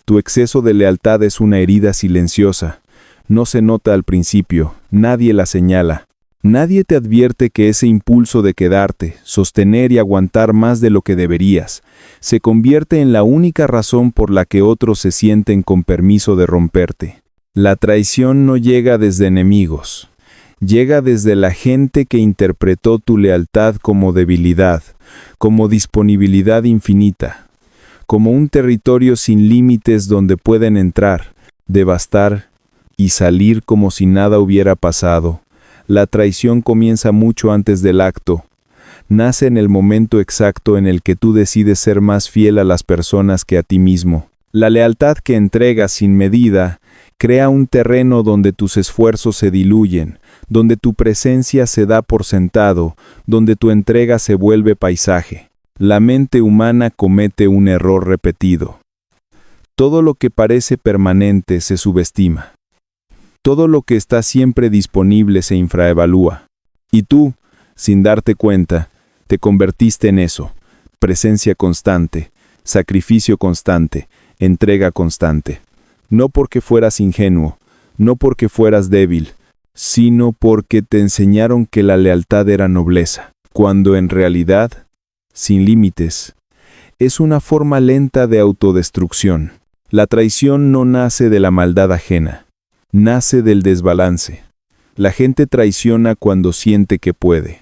Tu exceso de lealtad es una herida silenciosa. No se nota al principio, nadie la señala. Nadie te advierte que ese impulso de quedarte, sostener y aguantar más de lo que deberías, se convierte en la única razón por la que otros se sienten con permiso de romperte. La traición no llega desde enemigos. Llega desde la gente que interpretó tu lealtad como debilidad, como disponibilidad infinita, como un territorio sin límites donde pueden entrar, devastar y salir como si nada hubiera pasado. La traición comienza mucho antes del acto. Nace en el momento exacto en el que tú decides ser más fiel a las personas que a ti mismo. La lealtad que entregas sin medida crea un terreno donde tus esfuerzos se diluyen, donde tu presencia se da por sentado, donde tu entrega se vuelve paisaje. La mente humana comete un error repetido. Todo lo que parece permanente se subestima. Todo lo que está siempre disponible se infraevalúa. Y tú, sin darte cuenta, te convertiste en eso. Presencia constante, sacrificio constante, entrega constante. No porque fueras ingenuo, no porque fueras débil, sino porque te enseñaron que la lealtad era nobleza, cuando en realidad, sin límites, es una forma lenta de autodestrucción. La traición no nace de la maldad ajena. Nace del desbalance. La gente traiciona cuando siente que puede,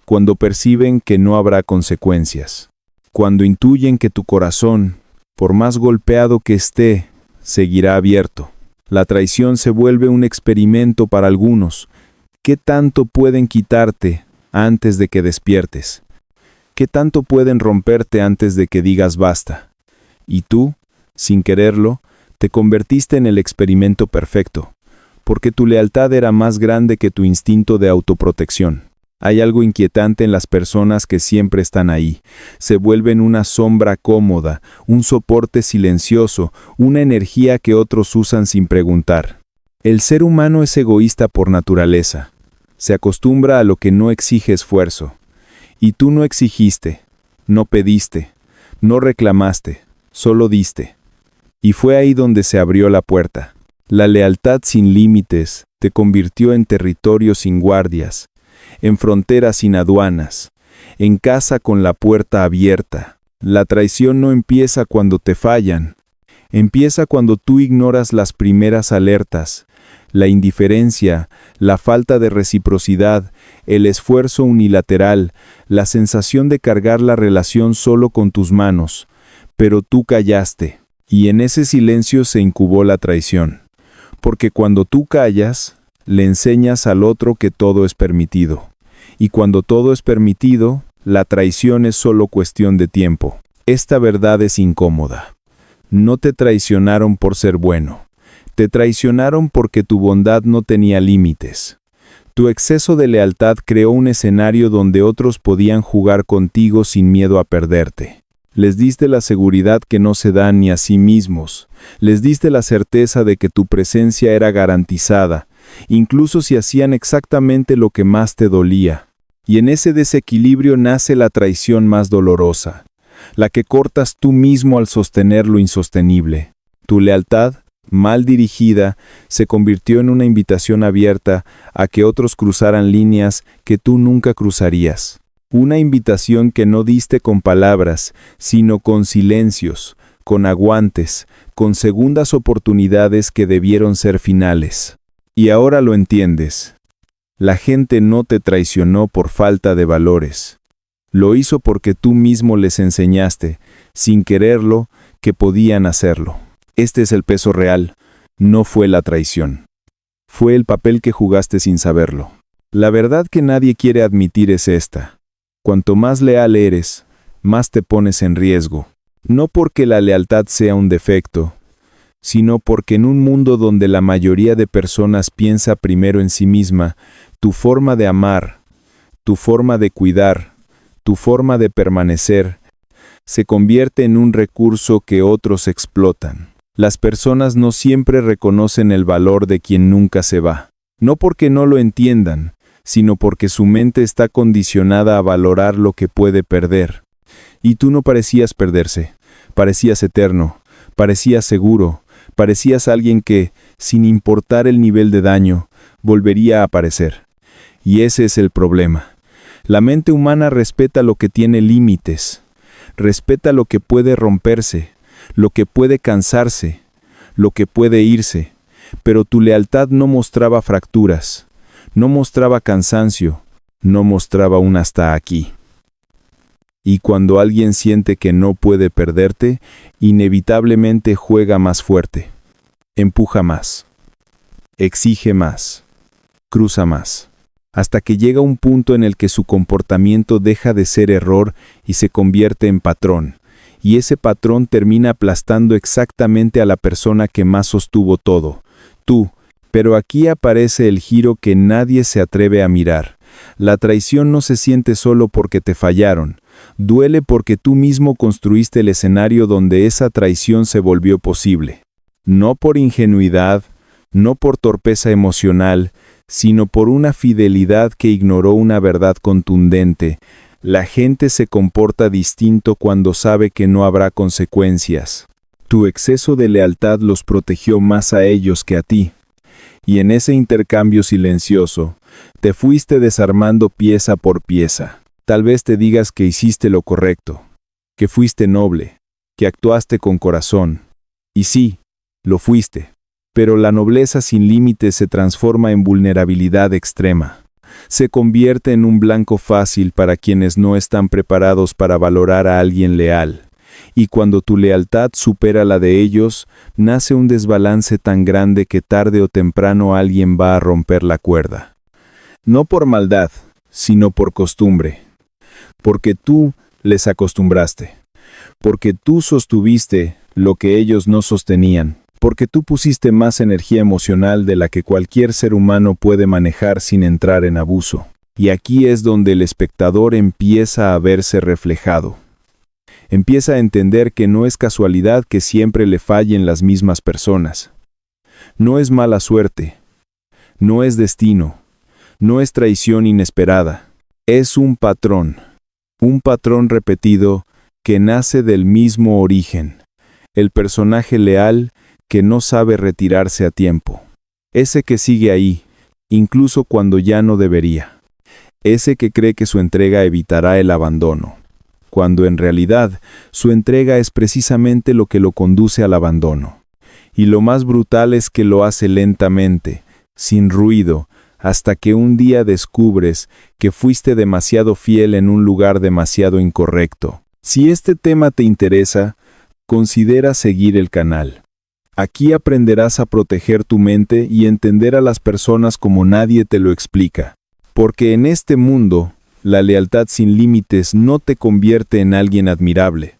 cuando perciben que no habrá consecuencias, cuando intuyen que tu corazón, por más golpeado que esté, seguirá abierto. La traición se vuelve un experimento para algunos. ¿Qué tanto pueden quitarte antes de que despiertes? ¿Qué tanto pueden romperte antes de que digas basta? Y tú, sin quererlo, te convertiste en el experimento perfecto, porque tu lealtad era más grande que tu instinto de autoprotección. Hay algo inquietante en las personas que siempre están ahí. Se vuelven una sombra cómoda, un soporte silencioso, una energía que otros usan sin preguntar. El ser humano es egoísta por naturaleza. Se acostumbra a lo que no exige esfuerzo. Y tú no exigiste, no pediste, no reclamaste, solo diste. Y fue ahí donde se abrió la puerta. La lealtad sin límites te convirtió en territorio sin guardias, en fronteras sin aduanas, en casa con la puerta abierta. La traición no empieza cuando te fallan, empieza cuando tú ignoras las primeras alertas, la indiferencia, la falta de reciprocidad, el esfuerzo unilateral, la sensación de cargar la relación solo con tus manos. Pero tú callaste. Y en ese silencio se incubó la traición. Porque cuando tú callas, le enseñas al otro que todo es permitido. Y cuando todo es permitido, la traición es solo cuestión de tiempo. Esta verdad es incómoda. No te traicionaron por ser bueno. Te traicionaron porque tu bondad no tenía límites. Tu exceso de lealtad creó un escenario donde otros podían jugar contigo sin miedo a perderte. Les diste la seguridad que no se dan ni a sí mismos. Les diste la certeza de que tu presencia era garantizada, incluso si hacían exactamente lo que más te dolía. Y en ese desequilibrio nace la traición más dolorosa, la que cortas tú mismo al sostener lo insostenible. Tu lealtad, mal dirigida, se convirtió en una invitación abierta a que otros cruzaran líneas que tú nunca cruzarías. Una invitación que no diste con palabras, sino con silencios, con aguantes, con segundas oportunidades que debieron ser finales. Y ahora lo entiendes. La gente no te traicionó por falta de valores. Lo hizo porque tú mismo les enseñaste, sin quererlo, que podían hacerlo. Este es el peso real. No fue la traición. Fue el papel que jugaste sin saberlo. La verdad que nadie quiere admitir es esta. Cuanto más leal eres, más te pones en riesgo. No porque la lealtad sea un defecto, sino porque en un mundo donde la mayoría de personas piensa primero en sí misma, tu forma de amar, tu forma de cuidar, tu forma de permanecer, se convierte en un recurso que otros explotan. Las personas no siempre reconocen el valor de quien nunca se va. No porque no lo entiendan, sino porque su mente está condicionada a valorar lo que puede perder. Y tú no parecías perderse, parecías eterno, Parecías seguro, parecías alguien que, sin importar el nivel de daño, volvería a aparecer. Y ese es el problema. La mente humana respeta lo que tiene límites, respeta lo que puede romperse, lo que puede cansarse, lo que puede irse, pero tu lealtad no mostraba fracturas, no mostraba cansancio, no mostraba un hasta aquí. Y cuando alguien siente que no puede perderte, inevitablemente juega más fuerte, empuja más, exige más, cruza más, hasta que llega un punto en el que su comportamiento deja de ser error y se convierte en patrón, y ese patrón termina aplastando exactamente a la persona que más sostuvo todo, tú. Pero aquí aparece el giro que nadie se atreve a mirar. La traición no se siente solo porque te fallaron, duele porque tú mismo construiste el escenario donde esa traición se volvió posible. No por ingenuidad, no por torpeza emocional, sino por una fidelidad que ignoró una verdad contundente. La gente se comporta distinto cuando sabe que no habrá consecuencias. Tu exceso de lealtad los protegió más a ellos que a ti. Y en ese intercambio silencioso, te fuiste desarmando pieza por pieza. Tal vez te digas que hiciste lo correcto, que fuiste noble, que actuaste con corazón. Y sí, lo fuiste. Pero la nobleza sin límites se transforma en vulnerabilidad extrema. Se convierte en un blanco fácil para quienes no están preparados para valorar a alguien leal. Y cuando tu lealtad supera la de ellos, nace un desbalance tan grande que tarde o temprano alguien va a romper la cuerda. No por maldad, sino por costumbre. Porque tú les acostumbraste. Porque tú sostuviste lo que ellos no sostenían. Porque tú pusiste más energía emocional de la que cualquier ser humano puede manejar sin entrar en abuso. Y aquí es donde el espectador empieza a verse reflejado. Empieza a entender que no es casualidad que siempre le fallen las mismas personas. No es mala suerte. No es destino. No es traición inesperada. Es un patrón repetido que nace del mismo origen. El personaje leal que no sabe retirarse a tiempo. Ese que sigue ahí, incluso cuando ya no debería. Ese que cree que su entrega evitará el abandono, cuando en realidad su entrega es precisamente lo que lo conduce al abandono. Y lo más brutal es que lo hace lentamente, sin ruido, hasta que un día descubres que fuiste demasiado fiel en un lugar demasiado incorrecto. Si este tema te interesa, considera seguir el canal. Aquí aprenderás a proteger tu mente y entender a las personas como nadie te lo explica. Porque en este mundo, la lealtad sin límites no te convierte en alguien admirable.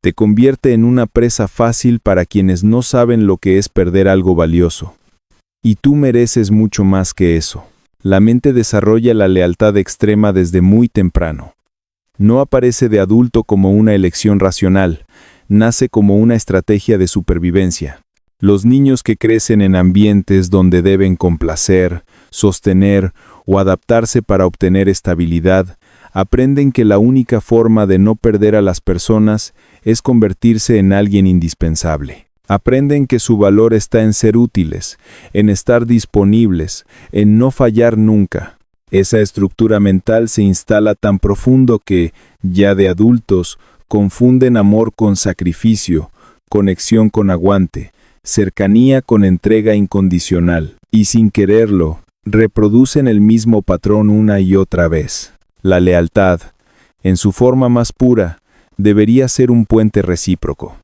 Te convierte en una presa fácil para quienes no saben lo que es perder algo valioso. Y tú mereces mucho más que eso. La mente desarrolla la lealtad extrema desde muy temprano. No aparece de adulto como una elección racional, nace como una estrategia de supervivencia. Los niños que crecen en ambientes donde deben complacer, sostener o adaptarse para obtener estabilidad, aprenden que la única forma de no perder a las personas es convertirse en alguien indispensable. Aprenden que su valor está en ser útiles, en estar disponibles, en no fallar nunca. Esa estructura mental se instala tan profundo que, ya de adultos, confunden amor con sacrificio, conexión con aguante, cercanía con entrega incondicional, y sin quererlo, reproducen el mismo patrón una y otra vez. La lealtad, en su forma más pura, debería ser un puente recíproco.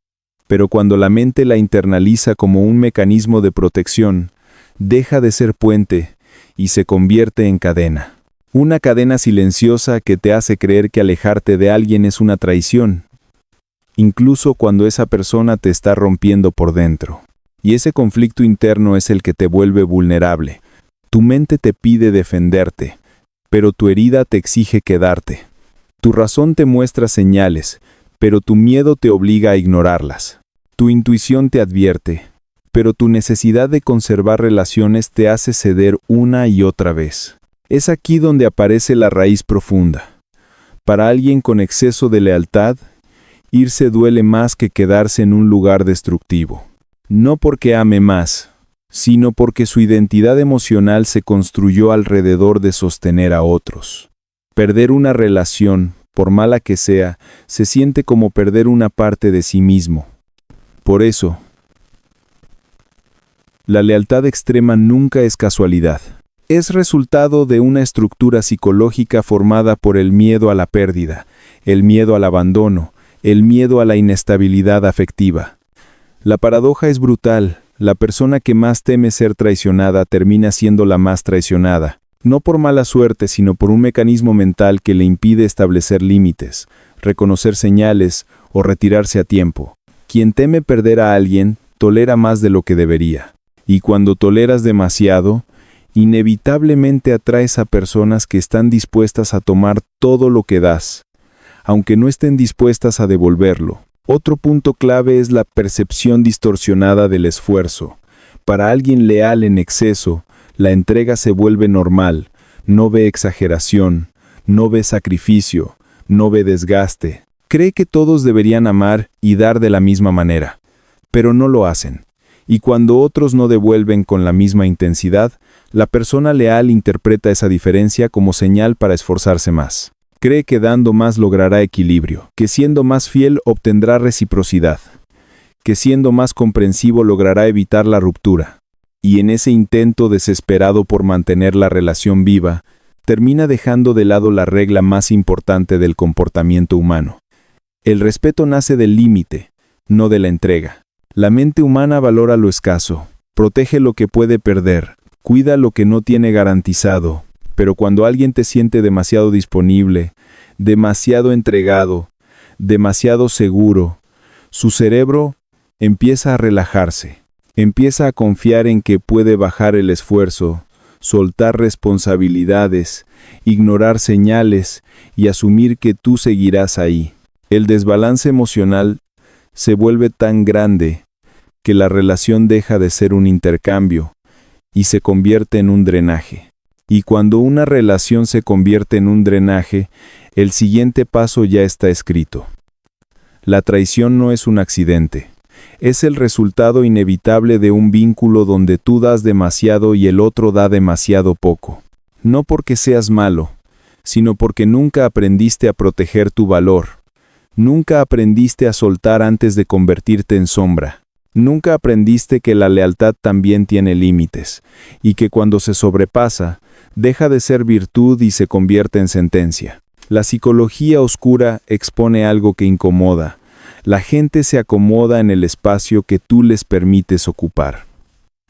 Pero cuando la mente la internaliza como un mecanismo de protección, deja de ser puente y se convierte en cadena. Una cadena silenciosa que te hace creer que alejarte de alguien es una traición, incluso cuando esa persona te está rompiendo por dentro. Y ese conflicto interno es el que te vuelve vulnerable. Tu mente te pide defenderte, pero tu herida te exige quedarte. Tu razón te muestra señales, pero tu miedo te obliga a ignorarlas. Tu intuición te advierte, pero tu necesidad de conservar relaciones te hace ceder una y otra vez. Es aquí donde aparece la raíz profunda. Para alguien con exceso de lealtad, Irse duele más que quedarse en un lugar destructivo. No porque ame más, sino porque su identidad emocional se construyó alrededor de sostener a otros. Perder una relación, por mala que sea, se siente como perder una parte de sí mismo. Por eso, la lealtad extrema nunca es casualidad. Es resultado de una estructura psicológica formada por el miedo a la pérdida, el miedo al abandono, el miedo a la inestabilidad afectiva. La paradoja es brutal. La persona que más teme ser traicionada termina siendo la más traicionada, no por mala suerte, sino por un mecanismo mental que le impide establecer límites, reconocer señales o retirarse a tiempo. Quien teme perder a alguien, tolera más de lo que debería. Y cuando toleras demasiado, inevitablemente atraes a personas que están dispuestas a tomar todo lo que das, aunque no estén dispuestas a devolverlo. Otro punto clave es la percepción distorsionada del esfuerzo. Para alguien leal en exceso, la entrega se vuelve normal, no ve exageración, no ve sacrificio, no ve desgaste. Cree que todos deberían amar y dar de la misma manera, pero no lo hacen. Y cuando otros no devuelven con la misma intensidad, la persona leal interpreta esa diferencia como señal para esforzarse más. Cree que dando más logrará equilibrio, que siendo más fiel obtendrá reciprocidad, que siendo más comprensivo logrará evitar la ruptura. Y en ese intento desesperado por mantener la relación viva, termina dejando de lado la regla más importante del comportamiento humano. El respeto nace del límite, no de la entrega. La mente humana valora lo escaso, protege lo que puede perder, cuida lo que no tiene garantizado. Pero cuando alguien te siente demasiado disponible, demasiado entregado, demasiado seguro, su cerebro empieza a relajarse, empieza a confiar en que puede bajar el esfuerzo, soltar responsabilidades, ignorar señales y asumir que tú seguirás ahí. El desbalance emocional se vuelve tan grande que la relación deja de ser un intercambio y se convierte en un drenaje. Y cuando una relación se convierte en un drenaje, el siguiente paso ya está escrito. La traición no es un accidente. Es el resultado inevitable de un vínculo donde tú das demasiado y el otro da demasiado poco. No porque seas malo, sino porque nunca aprendiste a proteger tu valor. Nunca aprendiste a soltar antes de convertirte en sombra. Nunca aprendiste que la lealtad también tiene límites, y que cuando se sobrepasa, deja de ser virtud y se convierte en sentencia. La psicología oscura expone algo que incomoda. La gente se acomoda en el espacio que tú les permites ocupar.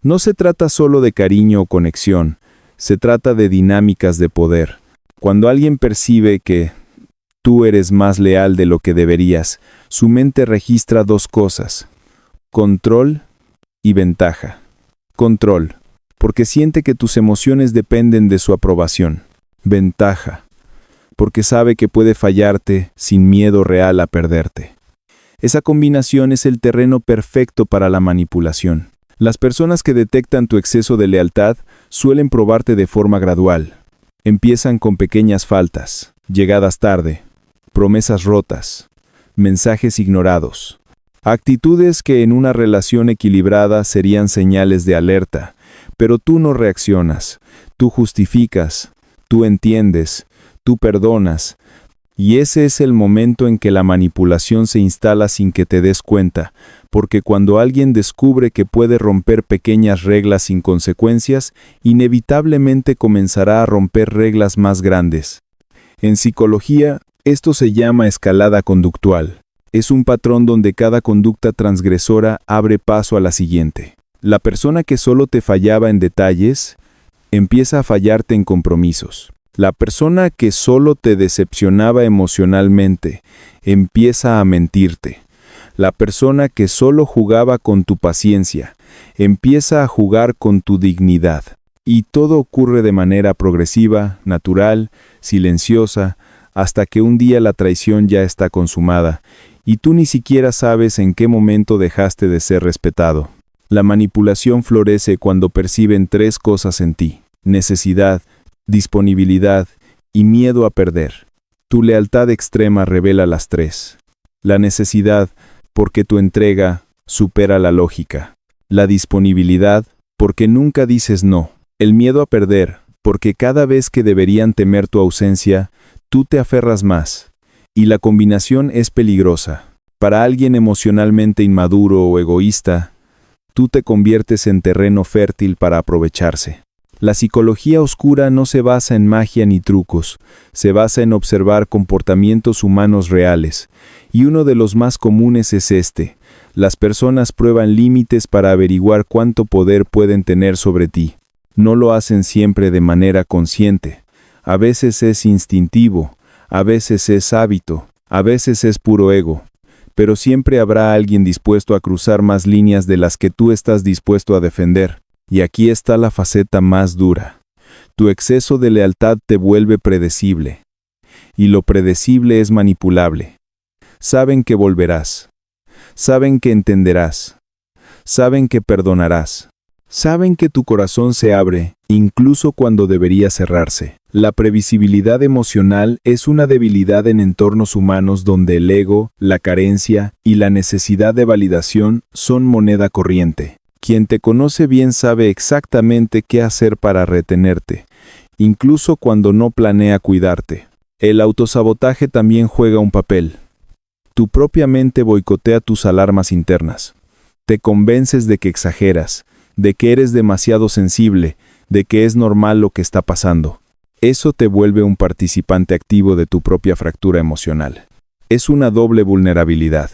No se trata solo de cariño o conexión, se trata de dinámicas de poder. Cuando alguien percibe que tú eres más leal de lo que deberías, su mente registra dos cosas: control y ventaja. Control, porque siente que tus emociones dependen de su aprobación. Ventaja, porque sabe que puede fallarte sin miedo real a perderte. Esa combinación es el terreno perfecto para la manipulación. Las personas que detectan tu exceso de lealtad suelen probarte de forma gradual. Empiezan con pequeñas faltas, llegadas tarde, promesas rotas, mensajes ignorados. Actitudes que en una relación equilibrada serían señales de alerta, pero tú no reaccionas, tú justificas, tú entiendes, tú perdonas, y ese es el momento en que la manipulación se instala sin que te des cuenta, porque cuando alguien descubre que puede romper pequeñas reglas sin consecuencias, inevitablemente comenzará a romper reglas más grandes. En psicología, esto se llama escalada conductual. Es un patrón donde cada conducta transgresora abre paso a la siguiente. La persona que solo te fallaba en detalles, empieza a fallarte en compromisos. La persona que solo te decepcionaba emocionalmente, empieza a mentirte. La persona que solo jugaba con tu paciencia, empieza a jugar con tu dignidad. Y todo ocurre de manera progresiva, natural, silenciosa, hasta que un día la traición ya está consumada, y tú ni siquiera sabes en qué momento dejaste de ser respetado. La manipulación florece cuando perciben tres cosas en ti: necesidad, disponibilidad y miedo a perder. Tu lealtad extrema revela las tres. La necesidad, porque tu entrega supera la lógica. La disponibilidad, porque nunca dices no. El miedo a perder, porque cada vez que deberían temer tu ausencia, tú te aferras más. Y la combinación es peligrosa. Para alguien emocionalmente inmaduro o egoísta, tú te conviertes en terreno fértil para aprovecharse. La psicología oscura no se basa en magia ni trucos, se basa en observar comportamientos humanos reales, y uno de los más comunes es este: las personas prueban límites para averiguar cuánto poder pueden tener sobre ti. No lo hacen siempre de manera consciente, a veces es instintivo, a veces es hábito, a veces es puro ego, pero siempre habrá alguien dispuesto a cruzar más líneas de las que tú estás dispuesto a defender. Y aquí está la faceta más dura. Tu exceso de lealtad te vuelve predecible. Y lo predecible es manipulable. Saben que volverás. Saben que entenderás. Saben que perdonarás. Saben que tu corazón se abre, incluso cuando debería cerrarse. La previsibilidad emocional es una debilidad en entornos humanos donde el ego, la carencia y la necesidad de validación son moneda corriente. Quien te conoce bien sabe exactamente qué hacer para retenerte, incluso cuando no planea cuidarte. El autosabotaje también juega un papel. Tu propia mente boicotea tus alarmas internas. Te convences de que exageras, de que eres demasiado sensible, de que es normal lo que está pasando. Eso te vuelve un participante activo de tu propia fractura emocional. Es una doble vulnerabilidad.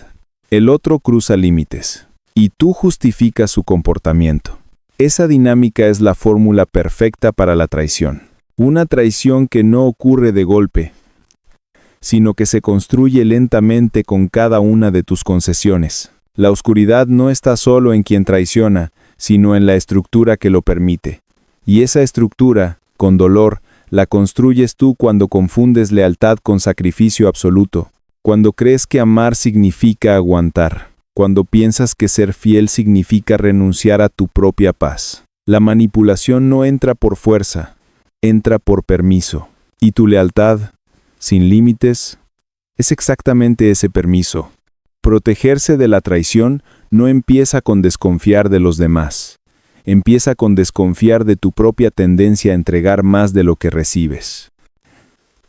El otro cruza límites. Y tú justificas su comportamiento. Esa dinámica es la fórmula perfecta para la traición. Una traición que no ocurre de golpe, sino que se construye lentamente con cada una de tus concesiones. La oscuridad no está solo en quien traiciona, sino en la estructura que lo permite. Y esa estructura, con dolor, la construyes tú cuando confundes lealtad con sacrificio absoluto, cuando crees que amar significa aguantar. Cuando piensas que ser fiel significa renunciar a tu propia paz. La manipulación no entra por fuerza, entra por permiso. Y tu lealtad, sin límites, es exactamente ese permiso. Protegerse de la traición no empieza con desconfiar de los demás. Empieza con desconfiar de tu propia tendencia a entregar más de lo que recibes.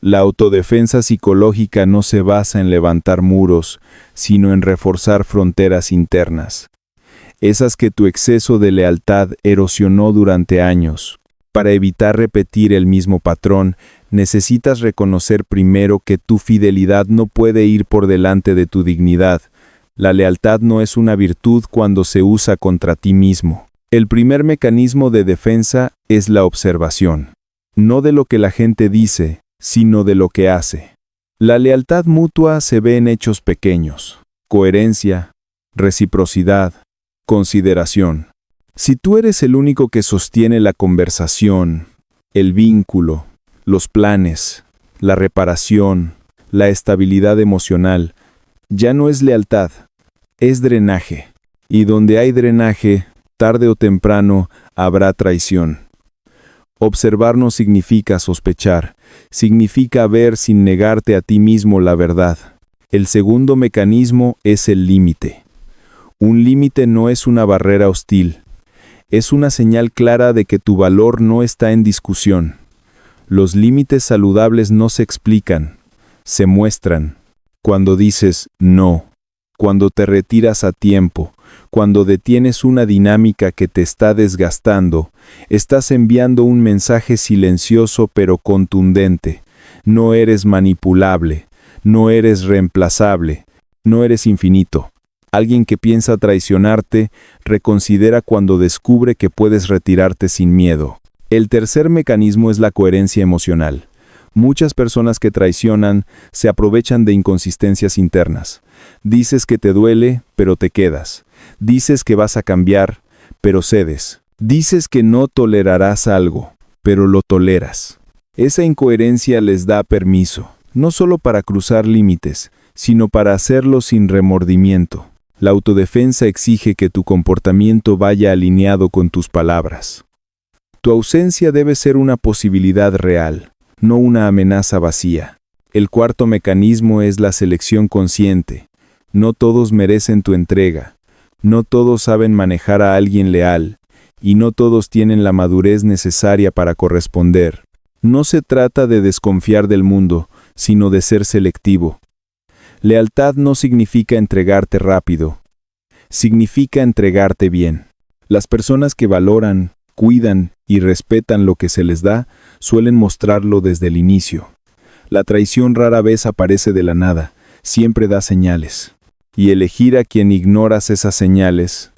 La autodefensa psicológica no se basa en levantar muros, sino en reforzar fronteras internas, esas que tu exceso de lealtad erosionó durante años. Para evitar repetir el mismo patrón, necesitas reconocer primero que tu fidelidad no puede ir por delante de tu dignidad. La lealtad no es una virtud cuando se usa contra ti mismo. El primer mecanismo de defensa es la observación, no de lo que la gente dice, sino de lo que hace. La lealtad mutua se ve en hechos pequeños: coherencia, reciprocidad, consideración. Si tú eres el único que sostiene la conversación, el vínculo, los planes, la reparación, la estabilidad emocional, ya no es lealtad, es drenaje. Y donde hay drenaje, tarde o temprano habrá traición. Observar no significa sospechar, significa ver sin negarte a ti mismo la verdad. El segundo mecanismo es el límite. Un límite no es una barrera hostil, es una señal clara de que tu valor no está en discusión. Los límites saludables no se explican, se muestran. Cuando dices no, cuando te retiras a tiempo, cuando detienes una dinámica que te está desgastando, estás enviando un mensaje silencioso pero contundente. No eres manipulable, no eres reemplazable, no eres infinito. Alguien que piensa traicionarte, reconsidera cuando descubre que puedes retirarte sin miedo. El tercer mecanismo es la coherencia emocional. Muchas personas que traicionan se aprovechan de inconsistencias internas. Dices que te duele, pero te quedas. Dices que vas a cambiar, pero cedes. Dices que no tolerarás algo, pero lo toleras. Esa incoherencia les da permiso, no solo para cruzar límites, sino para hacerlo sin remordimiento. La autodefensa exige que tu comportamiento vaya alineado con tus palabras. Tu ausencia debe ser una posibilidad real, no una amenaza vacía. El cuarto mecanismo es la selección consciente. No todos merecen tu entrega. No todos saben manejar a alguien leal. Y no todos tienen la madurez necesaria para corresponder. No se trata de desconfiar del mundo, sino de ser selectivo. Lealtad no significa entregarte rápido. Significa entregarte bien. Las personas que valoran, cuidan y respetan lo que se les da, suelen mostrarlo desde el inicio. La traición rara vez aparece de la nada, siempre da señales. Y elegir a quien ignoras esas señales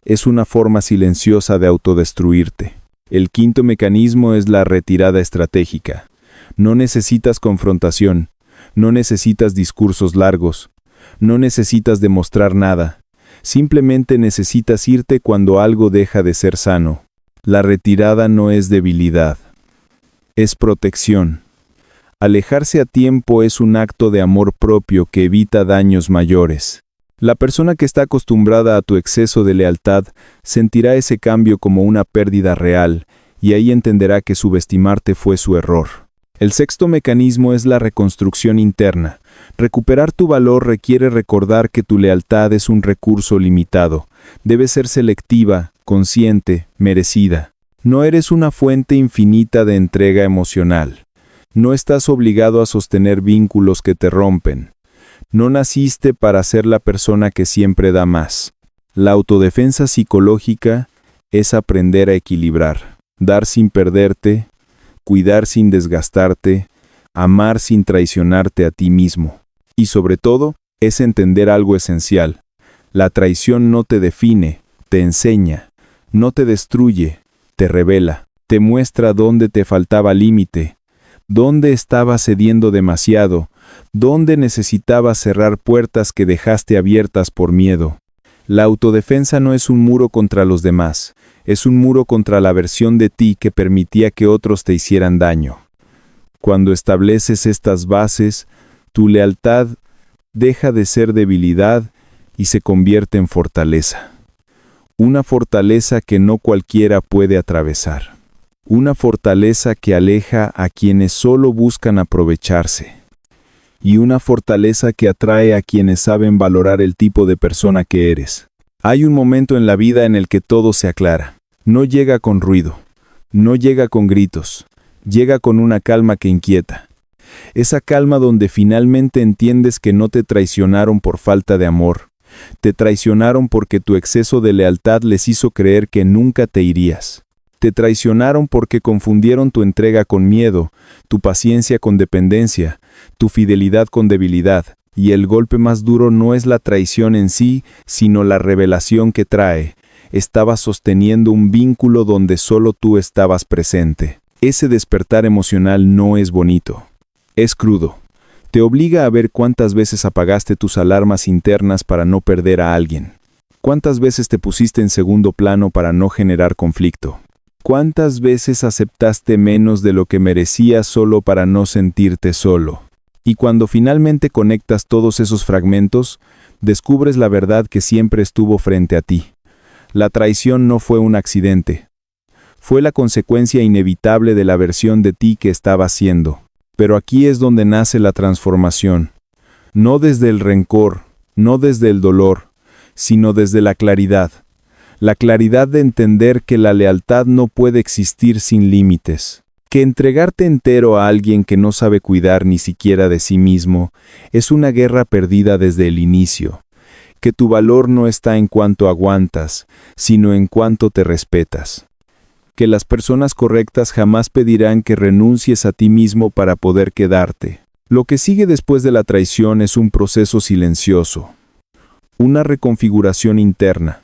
es una forma silenciosa de autodestruirte. El quinto mecanismo es la retirada estratégica. No necesitas confrontación, no necesitas discursos largos, no necesitas demostrar nada. Simplemente necesitas irte cuando algo deja de ser sano. La retirada no es debilidad, es protección. Alejarse a tiempo es un acto de amor propio que evita daños mayores. La persona que está acostumbrada a tu exceso de lealtad sentirá ese cambio como una pérdida real, y ahí entenderá que subestimarte fue su error. El sexto mecanismo es la reconstrucción interna. Recuperar tu valor requiere recordar que tu lealtad es un recurso limitado. Debe ser selectiva, consciente, merecida. No eres una fuente infinita de entrega emocional. No estás obligado a sostener vínculos que te rompen. No naciste para ser la persona que siempre da más. La autodefensa psicológica es aprender a equilibrar, dar sin perderte, cuidar sin desgastarte, amar sin traicionarte a ti mismo. Y sobre todo, es entender algo esencial. La traición no te define, te enseña, no te destruye, te revela, te muestra dónde te faltaba límite, dónde estabas cediendo demasiado, dónde necesitabas cerrar puertas que dejaste abiertas por miedo. La autodefensa no es un muro contra los demás, es un muro contra la versión de ti que permitía que otros te hicieran daño. Cuando estableces estas bases, tu lealtad deja de ser debilidad y se convierte en fortaleza. Una fortaleza que no cualquiera puede atravesar. Una fortaleza que aleja a quienes solo buscan aprovecharse. Y una fortaleza que atrae a quienes saben valorar el tipo de persona que eres. Hay un momento en la vida en el que todo se aclara. No llega con ruido, no llega con gritos, llega con una calma que inquieta. Esa calma donde finalmente entiendes que no te traicionaron por falta de amor. Te traicionaron porque tu exceso de lealtad les hizo creer que nunca te irías. Te traicionaron porque confundieron tu entrega con miedo, tu paciencia con dependencia, tu fidelidad con debilidad, y el golpe más duro no es la traición en sí, sino la revelación que trae. Estabas sosteniendo un vínculo donde solo tú estabas presente. Ese despertar emocional no es bonito. Es crudo. Te obliga a ver cuántas veces apagaste tus alarmas internas para no perder a alguien. Cuántas veces te pusiste en segundo plano para no generar conflicto. ¿Cuántas veces aceptaste menos de lo que merecías solo para no sentirte solo? Y cuando finalmente conectas todos esos fragmentos, descubres la verdad que siempre estuvo frente a ti. La traición no fue un accidente. Fue la consecuencia inevitable de la versión de ti que estabas siendo. Pero aquí es donde nace la transformación. No desde el rencor, no desde el dolor, sino desde la claridad. La claridad de entender que la lealtad no puede existir sin límites. Que entregarte entero a alguien que no sabe cuidar ni siquiera de sí mismo es una guerra perdida desde el inicio. Que tu valor no está en cuánto aguantas, sino en cuánto te respetas. Que las personas correctas jamás pedirán que renuncies a ti mismo para poder quedarte. Lo que sigue después de la traición es un proceso silencioso. Una reconfiguración interna.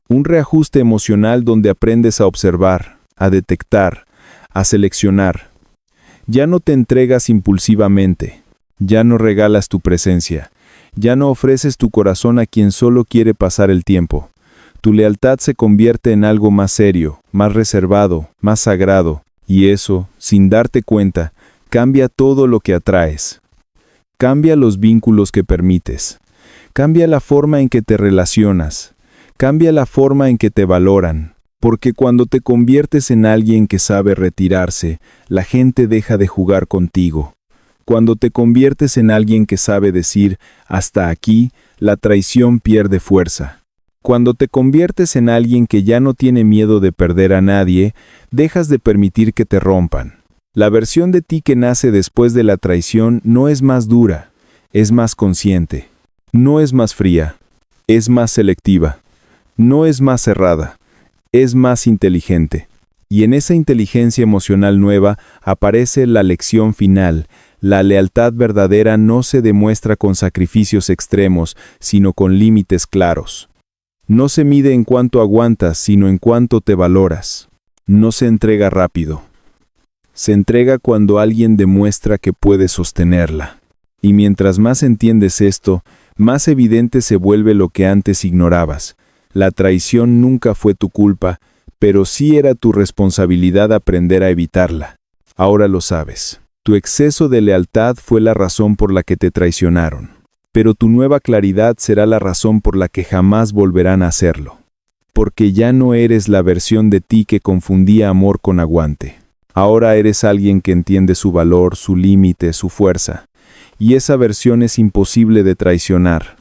Un reajuste emocional donde aprendes a observar, a detectar, a seleccionar. Ya no te entregas impulsivamente, ya no regalas tu presencia, ya no ofreces tu corazón a quien solo quiere pasar el tiempo. Tu lealtad se convierte en algo más serio, más reservado, más sagrado, y eso, sin darte cuenta, cambia todo lo que atraes. Cambia los vínculos que permites, cambia la forma en que te relacionas, cambia la forma en que te valoran, porque cuando te conviertes en alguien que sabe retirarse, la gente deja de jugar contigo. Cuando te conviertes en alguien que sabe decir hasta aquí, la traición pierde fuerza. Cuando te conviertes en alguien que ya no tiene miedo de perder a nadie, dejas de permitir que te rompan. La versión de ti que nace después de la traición no es más dura, es más consciente. No es más fría, es más selectiva. No es más cerrada, es más inteligente. Y en esa inteligencia emocional nueva aparece la lección final. La lealtad verdadera no se demuestra con sacrificios extremos, sino con límites claros. No se mide en cuánto aguantas, sino en cuánto te valoras. No se entrega rápido. Se entrega cuando alguien demuestra que puede sostenerla. Y mientras más entiendes esto, más evidente se vuelve lo que antes ignorabas. La traición nunca fue tu culpa, pero sí era tu responsabilidad aprender a evitarla. Ahora lo sabes. Tu exceso de lealtad fue la razón por la que te traicionaron, pero tu nueva claridad será la razón por la que jamás volverán a hacerlo. Porque ya no eres la versión de ti que confundía amor con aguante. Ahora eres alguien que entiende su valor, su límite, su fuerza. Y esa versión es imposible de traicionar.